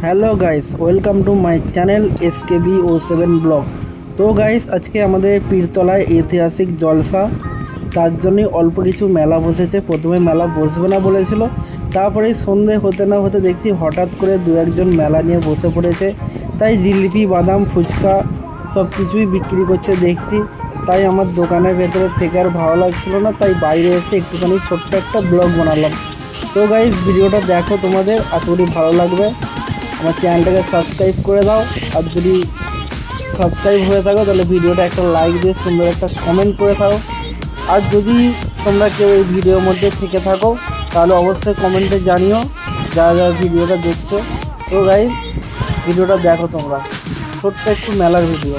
Hello guys, welcome to my channel SKB07 blog. তো guys, আজকে আমাদের পীরতলায় ঐতিহাসিক জলসা, তার জন্যই অল্প কিছু মেলা বসেছে। প্রথমে মেলা বসবে না বলেছিল, তারপরে সন্ধে হতে না হতে দেখছি হঠাৎ করে দু একজন মেলা নিয়ে বসে পড়েছে। তাই জিলিপি, বাদাম, ফুচকা সব কিছুই বিক্রি করছে দেখছি। তাই আমার দোকানের ভেতরে থেকে আর ভালো লাগছিল না, তাই বাইরে এসে একটুখানি ছোট্ট একটা ব্লগ বানালাম। তো গাইস, ভিডিওটা দেখো, তোমাদের আশা করি ভালো লাগবে। আমার চ্যানেলটাকে সাবস্ক্রাইব করে দাও, আর যদি সাবস্ক্রাইব হয়ে থাকো তাহলে ভিডিওটা একটা লাইক দিয়ে সুন্দর একটা কমেন্ট করে থাকো। আর যদি তোমরা কেউ এই ভিডিওর মধ্যে থেকে থাকো তাহলে অবশ্যই কমেন্টে জানিও যারা যারা ভিডিওটা দেখছো। তো গাইস, ভিডিওটা দেখো তোমরা, ছোট্ট একটু মেলার ভিডিও।